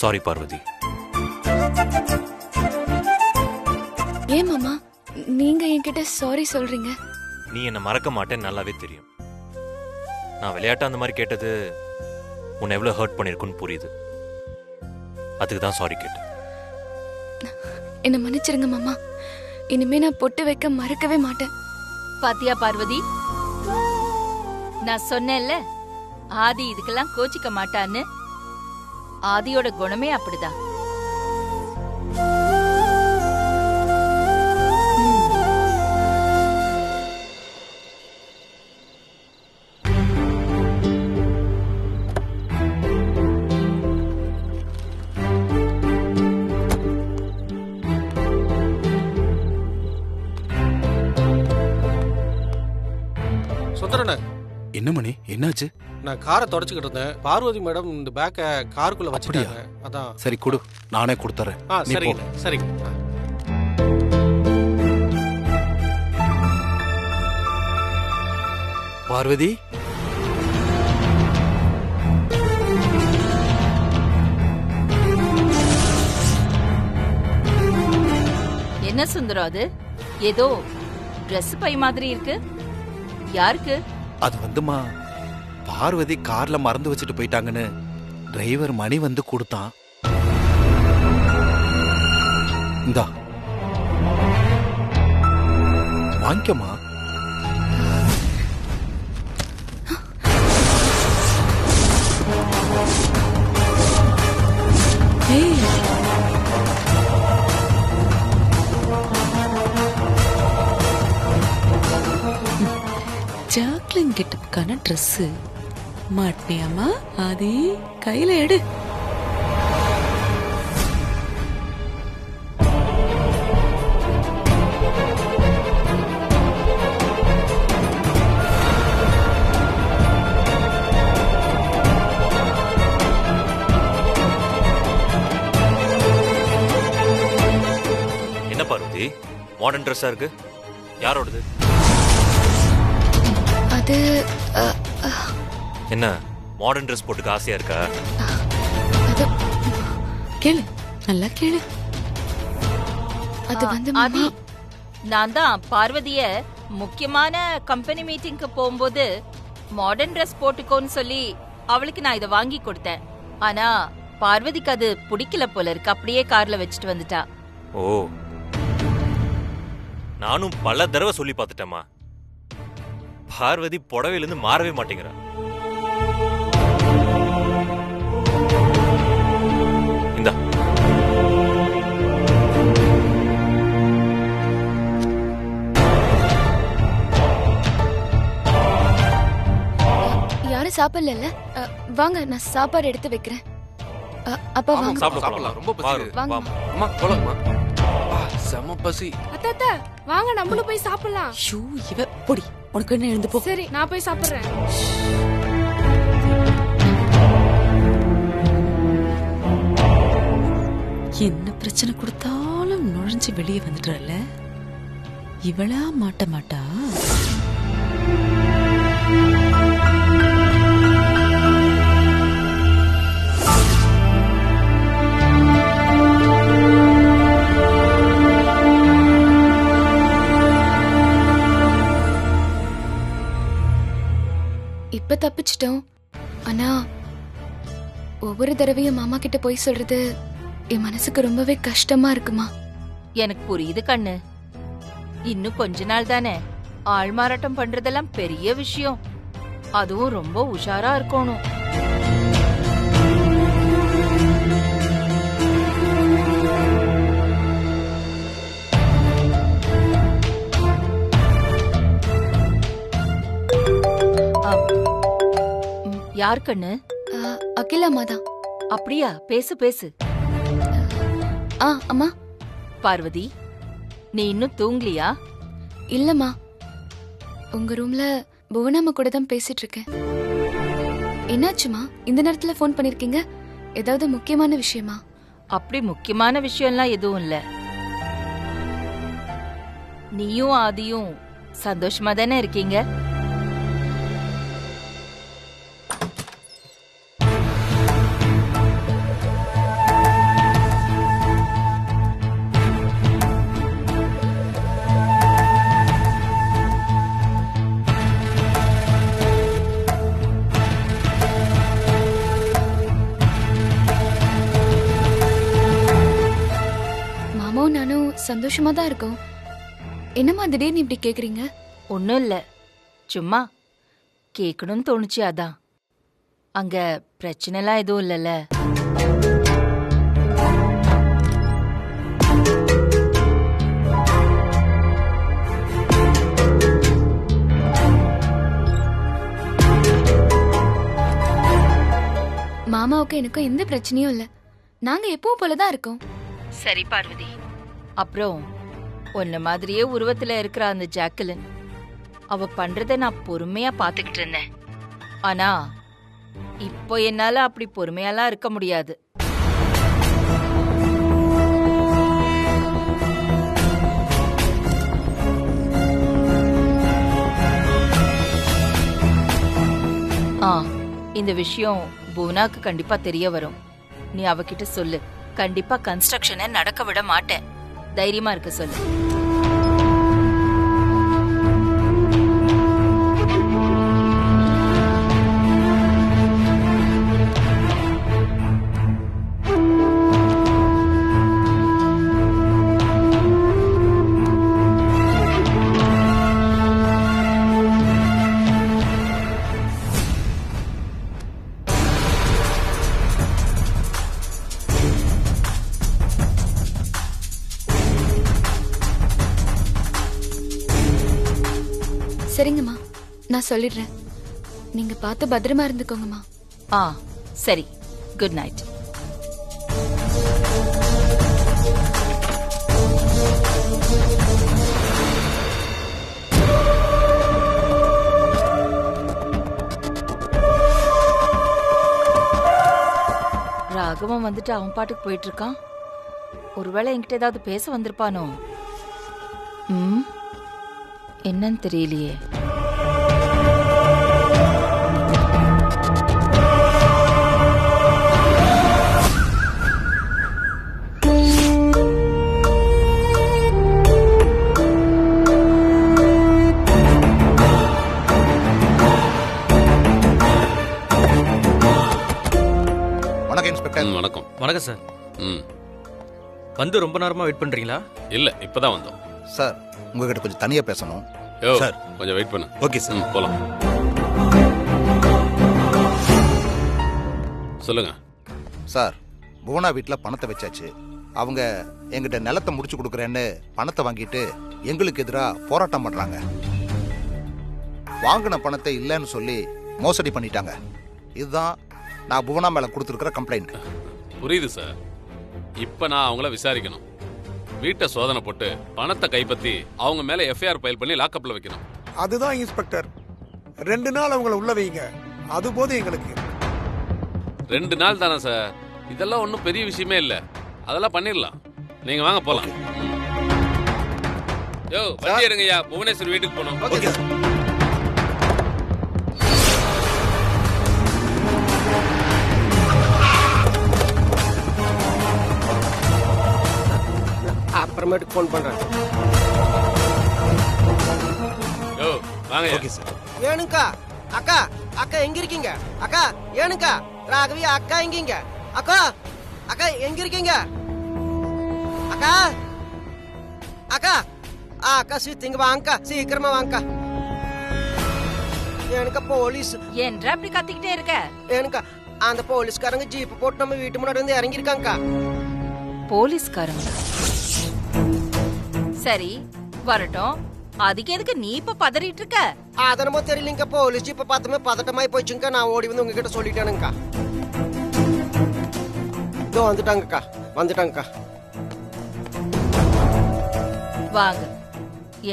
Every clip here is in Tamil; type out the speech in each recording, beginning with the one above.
சாரி பார்வதி. ஏன் மாமா நீங்க என்கிட்ட சாரி சொல்றீங்க? நீ என்ன மறக்க மாட்டேன்னு நல்லாவே தெரியும். நான் விளையாட்டா அந்த மாதிரி கேட்டது உன்னை எவ்வளவு ஹர்ட் பண்ணிருக்குன்னு புரியுது. அதுக்கு தான் சாரி கேட்டேன். என்ன மன்னிச்சிருங்க மாமா. இனிமே நான் பொட்டு வைக்க மறக்கவே மாட்டேன். பாத்தியா பார்வதி, நான் சொன்னேன்ல ஆதி இதுக்கெல்லாம் கோச்சிக்க மாட்டான்னு. ஆதியோட குணமே அப்படிதான். என்ன மணி, என்னாச்சு? நான் காரை தொடச்சுக்கிட்டு இருந்தேன். பார்வதி மேடம் இந்த பேக்கை காருக்குள்ள வச்சுட்டாங்க. அதான். சரி கொடு, நானே கொடுத்துறேன். சரிங்க சரிங்க. பார்வதி, என்ன சுந்தரம் அது? ஏதோ ட்ரெஸ் பை மாதிரி இருக்கு. யாருக்கு? அது வந்துமா, பார்வதி கார்ல மறந்து வச்சுட்டு போயிட்டாங்கன்னு டிரைவர் மணி வந்து கொடுத்தான். இந்தா வாங்கிக்கமா. Jacqueline கெட்டப்புக்கான dress மாட்டினியாமா? ஆதி கையில எடு. என்ன பார்வதி, மாடர்ன் ட்ரெஸ்ஸா இருக்கு? யாரோடது? அது என்ன மாடர்ன் ட்ரெஸ் போட்டுக்க ஆசையா இருக்கா? அது கேளு, நல்லா கேளு. அது வந்து ஆதி, நான் தான் பார்வதிய முக்கியமான கம்பெனி மீட்டிங்க்கு போகும்போது மாடர்ன் ட்ரெஸ் போட்டுக்கோன்னு சொல்லி அவளுக்கு நான் இதை வாங்கி கொடுத்தேன். ஆனா பார்வதிக்கு அது பிடிக்கல போல இருக்கு. அப்படியே கார்ல வச்சுட்டு வந்துட்டா. ஓ, நானும் பல தடவை சொல்லி பார்த்துட்டேம்மா. பார்வதி புடவையில இருந்து மாறவே மாட்டேங்கிறா. இந்தா. யாரும் சாப்பிடல. வாங்க, நான் சாப்பாடு எடுத்து வைக்கிறேன். அப்பா வாங்க. சாப்பிடலாம். ரொம்ப பசி. வாங்க. அம்மா போலாமா? செம பசி. அத்தா வாங்க, நம்மளும் போய் சாப்பிடலாம். ஷூ, இவ பொடி. உனக்கு என்ன எழுந்து போ. சரி, நான் போய் சாப்பிடுறேன். என்ன பிரச்சனை கொடுத்தாலும் நுழைஞ்சு வெளியே வந்துடுறல. இவளா மாட்ட மாட்டா. இப்ப தப்பிச்சிட்டோம். ஆனா ஒவ்வொரு தடவையும் மாமா கிட்ட போய் சொல்றது என் மனசுக்கு ரொம்பவே கஷ்டமா இருக்குமா. எனக்கு புரியுது கண்ணு. இன்னும் கொஞ்ச நாள் தானே. ஆள் மாறாட்டம் பண்றதெல்லாம் பெரிய விஷயம். அதுவும் ரொம்ப உஷாரா இருக்கணும். யார் கண்ணு? அகிலாமா தான். அப்படியா? பேசு பேசு. அம்மா. பார்வதி, நீ இன்னும் தூங்கலியா? இல்லம்மா, உங்க ரூம்ல புவனாமா கூட தான் பேசிட்டு இருக்கேன். என்னாச்சுமா இந்த நேரத்துல போன் பண்ணிருக்கீங்க? ஏதாவது முக்கியமான விஷயமா? அப்படி முக்கியமான விஷயம்லாம் எதுவும் இல்ல. நீயும் ஆதியும் சந்தோஷமா தானே இருக்கீங்க? சந்தோஷமா தான் இருக்கோம். என்னம்மா திடீர்னு இப்படி கேக்குறீங்க? ஒன்றும் இல்லை, சும்மா கேட்கணும்னு தோணுச்சு, அதான். அங்க பிரச்சனைலாம் எதுவும் இல்லைல்ல? மாமாவுக்கு எனக்கும் எந்த பிரச்சனையும் இல்ல. நாங்க எப்பவும் போலதான் இருக்கோம். சரி பார்வதி. அப்புறம் உன்ன மாதிரியே உருவத்துல இருக்கிற அந்த ஜாக்கலின், அவ பண்றத நான் பொறுமையா பாத்துக்கிட்டு இருந்தேன். ஆனா இப்போ என்னால அப்படி பொறுமையாலாம் இருக்க முடியாது. இந்த விஷயம் புவனாக்கு கண்டிப்பா தெரிய வரும். நீ அவகிட்ட சொல்லு, கண்டிப்பா கன்ஸ்ட்ரக்ஷனை நடக்க விட மாட்டேன், தைரியமா இருக்க சொல்லு. சரிங்கம்மா, நான் சொல்லிடுறேன். நீங்க பார்த்து பத்திரமா இருந்துக்கோங்கம்மா. சரி, குட் நைட். ராகவன் வந்துட்டு அவன் பாட்டுக்கு போயிட்டு இருக்கான். ஒருவேளை என்கிட்ட ஏதாவது பேச வந்திருப்பானோ? என்னன்னு தெரியலையே. வணக்கம் இன்ஸ்பெக்டர். வணக்கம். வணக்கம் சார். வந்து ரொம்ப நேரமா வெயிட் பண்றீங்களா? இல்ல, இப்பதான் வந்தோம் சார். உங்ககிட்ட கொஞ்சம் தனியா பேசணும். சார் கொஞ்சம் வெயிட் பண்ணு. Okay sir. போலாம். சொல்லுங்க சார். புவனா வீட்டில் பணத்தை வச்சாச்சு. அவங்க எங்கிட்ட நிலத்தை முடிச்சு கொடுக்குறேன்னு பணத்தை வாங்கிட்டு எங்களுக்கு எதிராக போராட்டம் பண்றாங்க. வாங்கின பணத்தை இல்லைன்னு சொல்லி மோசடி பண்ணிட்டாங்க. இதுதான் நான் புவனா மேல கொடுத்துருக்கிற கம்ப்ளைண்ட். புரியுது சார். இப்ப நான் அவங்கள விசாரிக்கணும். வீட்டை சோதனை போட்டு பணத்தை கைப்பற்றி அவங்க மேல எஃப்ஐஆர் ஃபைல் பண்ணி லாக்அப்ல வைக்கணும். அதுதான் இன்ஸ்பெக்டர். 2 நாள் அவங்கள உள்ள வைங்க, அது போதும் எங்களுக்கு. 2 நாள் தானே சார், இதெல்லாம் ஒன்றும் பெரிய விஷயமே இல்லை, அதெல்லாம் பண்ணிடலாம். நீங்க வாங்க போலாம். யோ வண்டி எடுங்கய்யா, புவனேஸ்வர் வீட்டுக்கு போனோம். Okay sir. அப்புறமேட்டுக்கு ஃபோன் பண்றேன். யோ வாங்க. Okay sir. ஏனுக்கா அக்கா, அக்கா எங்க இருக்கீங்க? அக்கா ஏனுக்கா, ராகவி அக்கா எங்கீங்க? அக்கா, அக்கா எங்க இருக்கீங்க? அக்கா, அக்கா, அக்கா சீத்திங்க வாங்கக்கா, சீக்கிரமா வாங்கக்கா. ஏனுக்கா போலீஸ். ஏன்ற அப்படி கத்திக்கிட்டே இருக்க? ஏனுக்கா அந்த போலீஸ்காரங்க ஜீப் போட்டு நம்ம வீட்டு முன்னாடி வந்து இறங்கி இருக்காங்கக்கா. போலீஸ்காரங்க? சரி வரட்டும், அதுக்கு எதுக்கு நீ இப்ப பதறிட்டு இருக்க? அதனமோ தெரியலங்கக்கா, போலீஸ் ஜீப்பை பார்த்துமே பதட்டமாயி போச்சுங்கக்கா. நான் ஓடி வந்து உங்ககிட்ட சொல்லிட்டேனுங்கக்கா. இதோ வந்துட்டாங்கக்கா, வந்துட்டாங்கக்கா. வாங்க,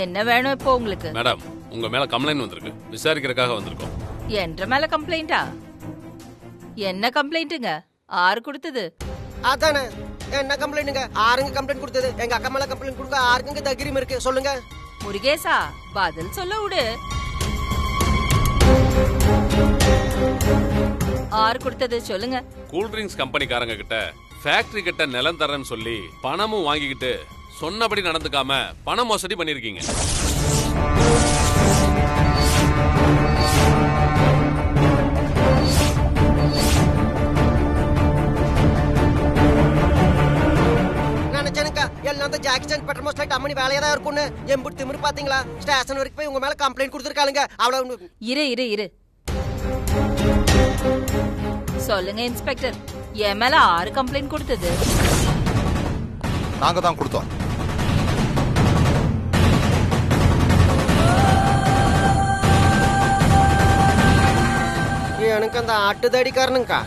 என்ன வேணும் இப்போ உங்களுக்கு? மேடம், உங்க மேல கம்ப்ளைண்ட் வந்திருக்கு, விசாரிக்கிறதுக்காக வந்திருக்கோம். என்ற மேல கம்ப்ளைண்டா? என்ன கம்ப்ளைண்ட்டுங்க? ஆறு கொடுத்தது? அதானே, என்ன கம்ப்ளைண்ட்டுங்க? ஆறுங்க கம்ப்ளைண்ட் கொடுத்தது? எங்க அக்கா மேல கம்ப்ளைண்ட் கொடுக்க ஆறுங்க தைரியம் இருக்கு? சொல்லுங்க முருகேசா, பதில் சொல்ல விடு. ஆறு கொடுத்தது சொல்லுங்க. கூல் ட்ரிங்க்ஸ் கம்பெனிக்காரங்க கிட்ட ஃபேக்டரி கிட்ட நிலம் தரேன்னு சொல்லி பணமும் வாங்கிக்கிட்டு சொன்னபடி நடந்துக்காம பண மோசடி பண்ணிருக்கீங்க. நினைச்சேனுக்கா எல்லாம் Jackie Chan petrol most light அம்மனி வேலையா தான் இருக்கும்னு எம்புட்டு திமிரு பாத்தீங்களா? ஸ்டேஷன் வரைக்கும் போய் உங்க மேல கம்ப்ளைண்ட் கொடுத்துருக்காளுங்க. அவ்வளவு இரு சொல்லுங்க இன்ஸ்பெக்டர், என் மேல 6 கம்ப்ளைண்ட் கொடுத்தது. நாங்க தான் கொடுத்தோம். எனக்கு அந்த ஆட்டுதடிக்காரனுங்கக்கா.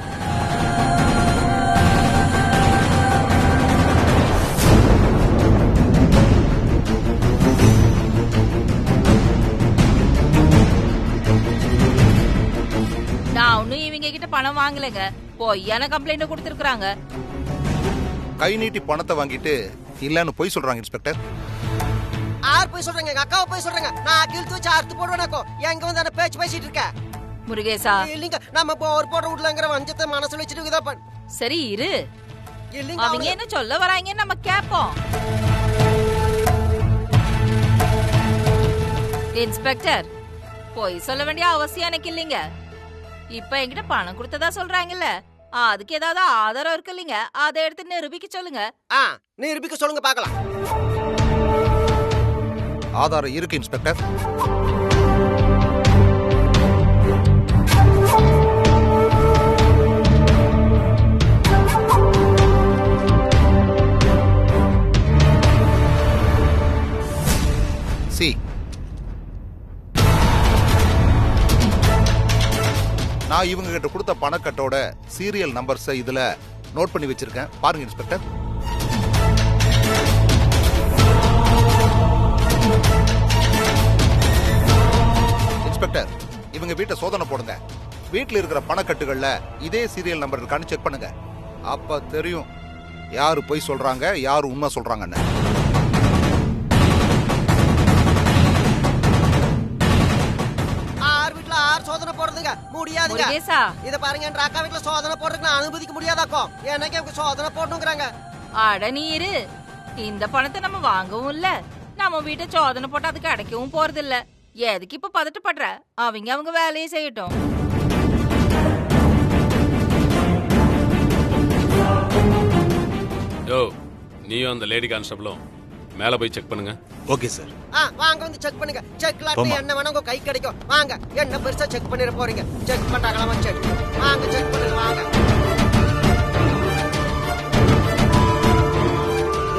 நான் ஒன்னும் இவங்க கிட்ட பணம் வாங்கலைங்க, பொய்யான கம்ப்ளைண்ட் கொடுத்துருக்காங்க. கை நீட்டி பணத்தை வாங்கிட்டு இல்லன்னு போய் சொல்றாங்க இன்ஸ்பெக்டர். ஆறு போய் சொல்றேங்க, எங்க அக்காவை போய் சொல்றேங்க. நான் கிழித்து வச்சு அறுத்து போடுவேனாக்கோ. எங்க வந்து அந்த பேச்சு பேசிட்டு இருக்க முருகேசா? இல்லைங்க, நம்ம போர் போட விடலங்கிற வஞ்சத்தை மனசுல வச்சுட்டு இதான் சரி இரு, இல்லைங்க. அவங்க என்ன சொல்ல வராங்க நம்ம கேப்போம். இன்ஸ்பெக்டர், போய் சொல்ல வேண்டிய அவசியம் எனக்கு இல்லைங்க. இப்ப என்கிட்ட பணம் கொடுத்ததா சொல்றாங்கல்ல, அதுக்கு ஏதாவது ஆதாரம் இருக்கு இல்லைங்க, அதை எடுத்து நிரூபிக்க சொல்லுங்க. நிரூபிக்க சொல்லுங்க பாக்கலாம். ஆதாரம் இருக்கு இன்ஸ்பெக்டர். சி, நான் இவங்க கிட்ட கொடுத்த பணக்கட்டோட சீரியல் நம்பர்ஸை இதுல நோட் பண்ணி வச்சிருக்கேன். பாருங்க இன்ஸ்பெக்டர். இன்ஸ்பெக்டர், இவங்க வீட்டை சோதனை போடுங்க. வீட்டில் இருக்கிற பணக்கட்டுகள்ல இதே சீரியல் நம்பர் இருக்கான்னு செக் பண்ணுங்க. அப்ப தெரியும் யாரு போய் சொல்றாங்க, யாரு உண்மை சொல்றாங்கன்னு. சோதனை போடுறதுங்க முடியாதுங்க. இத பாருங்க, என் அக்கா வீட்டுல சோதனை போடுறதுக்கு நான் அனுமதிக்க முடியாதாக்கோ. எனக்கு அவங்க சோதனை போடணுங்கிறாங்க. அட நீரு, இந்த பணத்தை நம்ம வாங்கவும் இல்ல, நம்ம வீட்டை சோதனை போட்டு அதுக்கு அடைக்கவும் போறது இல்ல. எதுக்கு இப்ப பதட்டப்படுற? அவங்க வேலையை செய்யட்டும். யோ, நீயும் அந்த லேடி கான்ஸ்டபிளும் மேல போய் செக் பண்ணுங்க. Okay sir. வாங்க வந்து செக் பண்ணுங்க. செக்லாட்டி என்ன வேணா உங்க கை கிடைக்கும். வாங்க, என்ன பெருசா செக் பண்ணிர போறீங்க? செக் பண்றாங்களா? செக் வாங்க, செக் பண்ணுங்க வாங்க.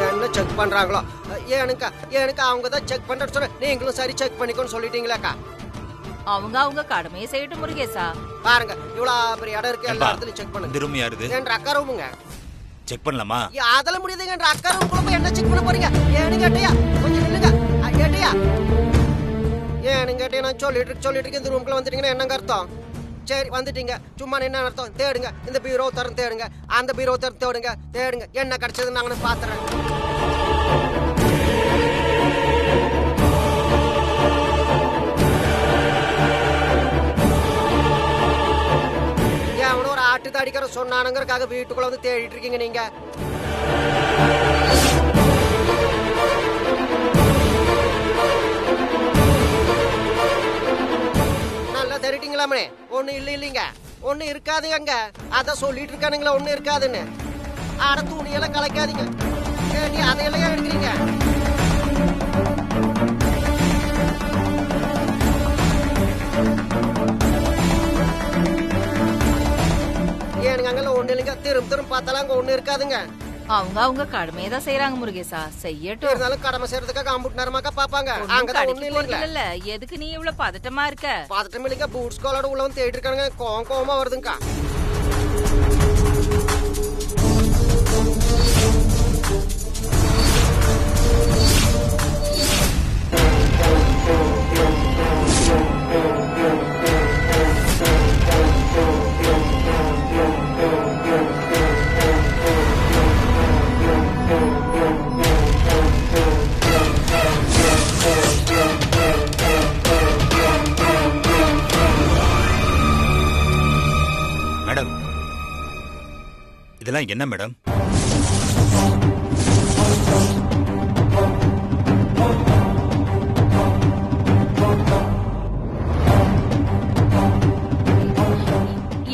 என்ன செக் பண்றாங்களோ? எனக்கு அவங்க தான் செக் பண்றேன்னு சொன்ன, நீங்களும் சரி செக் பண்ணிக்கோன்னு சொல்லிட்டீங்களாக்கா? அவங்க கடமையை செய்யட்டும் முருகேசா. பாருங்க, இவ்வளவு பெரிய இடம் இருக்கு, எல்லா இடத்துலயும் செக் பண்ணுங்க. இந்த ரூம் யாருது? என் அக்கா ரூமுங்க. செக் பண்ணலாமா? அதெல்லாம் முடியாதுங்க. என் அக்கா ரூமுக்குள்ள போய் என்ன செக் பண்ண போறீங்க? ஏன்னு கேட்டியா? கொஞ்சம் நில்லுங்க. கேட்டியா? ஏன்னு கேட்டியா? நான் சொல்லிட்டு இருக்கேன். இந்த ரூமுக்குள்ள வந்துட்டீங்கன்னா என்னங்க அர்த்தம்? சரி, வந்துட்டீங்க, சும்மா என்ன அர்த்தம்? தேடுங்க, இந்த பீரோ தரம் தேடுங்க, அந்த பீரோ தரம் தேடுங்க. என்ன கிடைச்சது நாங்க பாத்துறேன். அவனோ ஒரு ஆட்டு தாடிக்கிற சொன்னானுங்கிறதுக்காக வீட்டுக்குள்ள வந்து தேடிட்டு இருக்கீங்க நீங்க. நல்லா தேடிட்டீங்களாமே? ஒண்ணு இல்லைங்க, ஒண்ணு இருக்காதுங்க. அத சொல்லிட்டு இருக்கானுங்களா ஒண்ணு இருக்காதுன்னு. ஆட துணியெல்லாம் கலைக்காதீங்க. நீ அதையெல்லாம் எடுக்கிறீங்க. ஏனுங்க அங்கெல்லாம் ஒண்ணு இல்லைங்க. திரும்ப பார்த்தாலும் அங்க ஒண்ணு இருக்காதுங்க. அவங்க கடமையை தான் செய்யறாங்க முருகேசா, செய்யட்டும். இருந்தாலும் கடமை செய்யறதுக்காக அம்புட்டு நேரமாக்கா பாப்பாங்க. அங்கதான் ஒண்ணு இல்ல. எதுக்கு நீ இவ்வளவு பதட்டமா இருக்க? பதட்டம் இல்லைங்க, பூட்ஸ் காலோட உள்ள வந்து தேடி இருக்கானுங்க. கோவமா வருதுங்கக்கா. மேடம், இதெல்லாம் என்ன மேடம்?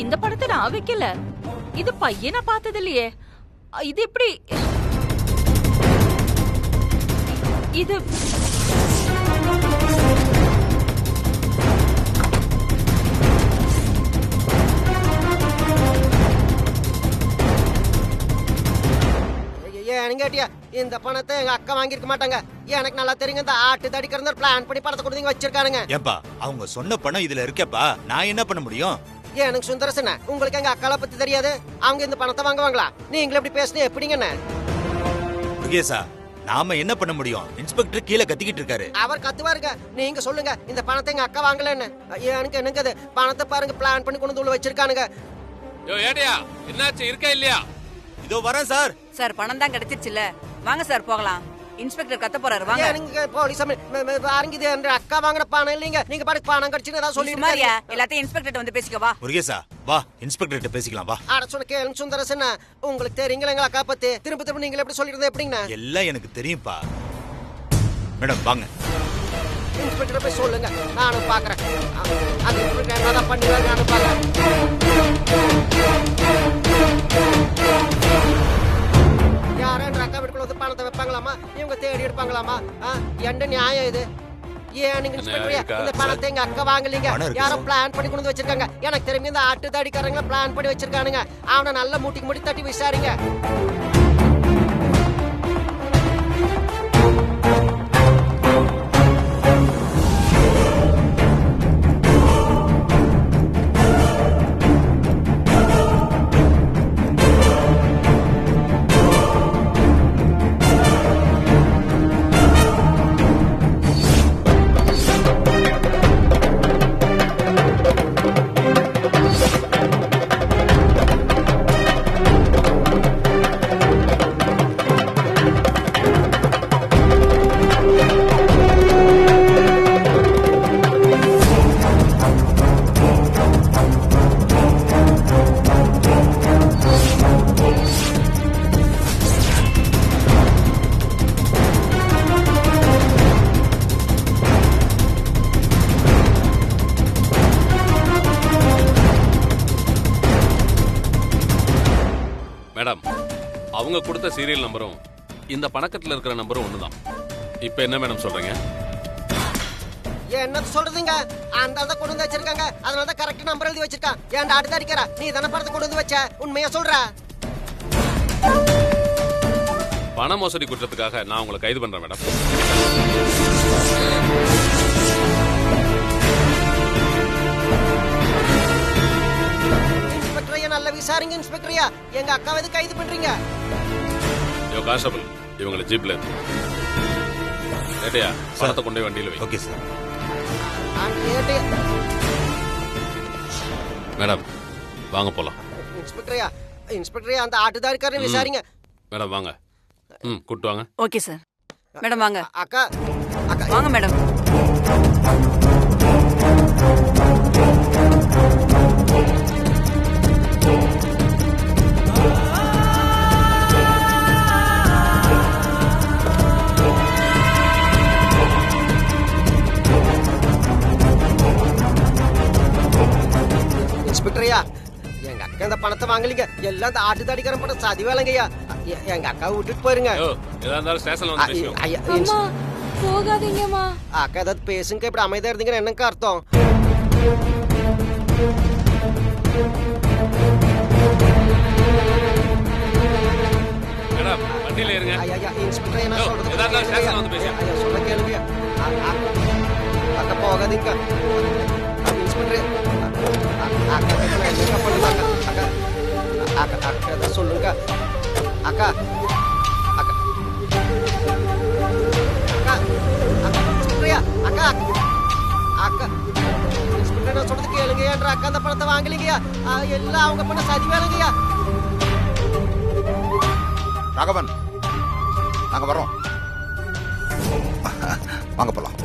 இந்த படத்தை நான் வைக்கல, இது பையனை பார்த்தது இல்லையே. இது எப்படி? இது ஏன்னு கேட்டியா இந்த பணத்தை எங்க அக்கா வாங்கியிருக்க மாட்டாங்க. எனக்கு நல்லா தெரியுங்க, இந்த ஆட்டு தடிக்கிற பிளான் பண்ணி பணத்தை கொடுத்து வச்சிருக்கானுங்க. ஏப்பா அவங்க சொன்ன பணம் இதுல இருக்கப்பா, நான் என்ன பண்ண முடியும்? எனக்கு சுந்தரசன, உங்களுக்கு எங்க அக்கால பத்தி தெரியாது? அவங்க இந்த பணத்தை வாங்குவாங்களா? நீங்களும் எப்படி பேசுனீங்க எப்படிங்கண்ண? முருகேசா, நாம என்ன பண்ண முடியும்? இன்ஸ்பெக்டர் கீழே கத்திக்கிட்டு இருக்காரு. அவர் கத்துவாருங்க, நீங்க சொல்லுங்க இந்த பணத்தை எங்க அக்கா வாங்கலன்னு. எனக்கு என்னங்க அது, பணத்தை பாருங்க பிளான் பண்ணி கொண்டு வந்து வச்சிருக்கானுங்க. யோ ஏடியா, என்னாச்சு, இருக்கா இல்லையா? இதோ வரேன் சார். சார் பணம் தான் கிடைச்சிருச்சுல, வாங்க சார் போகலாம். இன்ஸ்பெக்டர் கத்த போறாரு, வாங்க. எனக்கு போலீஸ் பாருங்க, இது என்ற அக்கா வாங்குற பணம் இல்லைங்க. நீங்க பாட்டு பணம் கிடைச்சுன்னு ஏதாவது சொல்லிட்டு மாரியா எல்லாத்தையும் இன்ஸ்பெக்டர் வந்து பேசிக்க வா. முருகேசா வா, இன்ஸ்பெக்டர் பேசிக்கலாம் வா. ஆட சொன்ன கேளுங்க சுந்தரசன், உங்களுக்கு தெரியுங்களா எங்க அக்கா பத்தி? திரும்ப திரும்ப நீங்க எப்படி சொல்லிருந்தா எப்படிங்கண்ணா? எல்லாம் எனக்கு தெரியும்பா. மேடம் வாங்க. இன்ஸ்பெக்டர் போய் சொல்லுங்க, நானும் பாக்குறேன். அந்த இன்ஸ்பெக்டர் என்னதான் பண்ணிடுறாரு நானும் பாக்குறேன். யாரன்ற அக்கா வீட்டுக்குள்ள வந்து பணத்தை வைப்பாங்களாமா? இவங்க தேடி எடுப்பாங்களாமா? என்ன நியாயம் இது? ஏன் நீங்க இன்ஸ்பெக்டர் இந்த பணத்தை எங்க அக்கா வாங்கலீங்க, யாரோ பிளான் பண்ணி கொண்டு வச்சிருக்காங்க. எனக்கு தெரியும் இந்த ஆட்டு தாடிக்காரங்க பிளான் பண்ணி வச்சிருக்கானுங்க. அவனை நல்ல மூட்டிக்கு முடி தட்டி விசாரிங்க. மேடம், அவங்க கொடுத்த சீரியல் நம்பரும் இந்த பணக்கத்துல இருக்கிற நம்பரும் ஒண்ணுதான். இப்ப என்ன மேடம் சொல்றீங்க? என்ன சொல்றதுங்க? அந்த ஆள் தான் கொண்டு வந்து வச்சிருக்காங்க, அதனால தான் கரெக்ட் நம்பர் எழுதி வச்சிருக்கான். ஏன்டா அடுத்து அடிக்கிறா? நீ தானே பணத்தை கொண்டு வந்து வச்ச, உண்மையா சொல்ற? பண மோசடி குற்றத்துக்காக நான் உங்களை கைது பண்றேன் மேடம். இன்ஸ்பெக்டரையா நல்ல விசாரிங்க இன்ஸ்பெக்டரையா, எங்க அக்காவை எதுக்கு கைது பண்றீங்க? யோ கான்ஸ்டபிள், இவங்களை ஜீப்ல ஏட்டையா பணத்தை கொண்டு வண்டியில் வை. Okay sir. மேடம் வாங்க போலாம். இன்ஸ்பெக்டரையா, இன்ஸ்பெக்டரையா அந்த ஆட்டுதாரிக்காரனை விசாரிங்க. மேடம் வாங்க. கூட்டு வாங்க. Okay sir. மேடம் வாங்க. அக்கா அக்கா வாங்க மேடம். இன்ஸ்பெக்டரையா, எங்க அக்கா இந்த பணத்தை வாங்கலீங்க, எல்லாம் இந்த ஆட்டுதாடிக்காரன் பணம் சதி வேலைங்கய்யா. எங்க அக்காவை விட்டுட்டு போயிருங்க. ஏதா இருந்தாலும் ஸ்டேஷன்ல வந்து பேசுவோம். அம்மா போகாதீங்கம்மா. அக்கா ஏதாவது பேசுங்க, இப்படி அமைதியா இருந்தீங்கன்னு என்னங்க அர்த்தம்? மேடம் வண்டியில இருங்க. ஐயா இன்ஸ்பெக்டர் என்ன சொல்றது? ஏதா இருந்தாலும் ஸ்டேஷன்ல வந்து பேசுவோம். ஐயா சொல்ல கேளுங்க. அக்கா போகாதீங்க. இன்ஸ்பெக்டர் அக்கா என்ன பண்ணுவாங்க? அக்கா அக்கா அக்கா சொல்லுங்க. அக்கா அக்கா அக்கா இன்ஸ்பெக்டரையா, அக்கா அக்கா இன்ஸ்பெக்டர் நான் சொல்றது கேளுங்கய்யா. அக்கா அந்த பணத்தை வாங்கலீங்கய்யா, எல்லாம் அவங்க பண்ண சதி வேலைங்கய்யா. ராகவன், நாங்க வரோம். வாங்க போலாம்.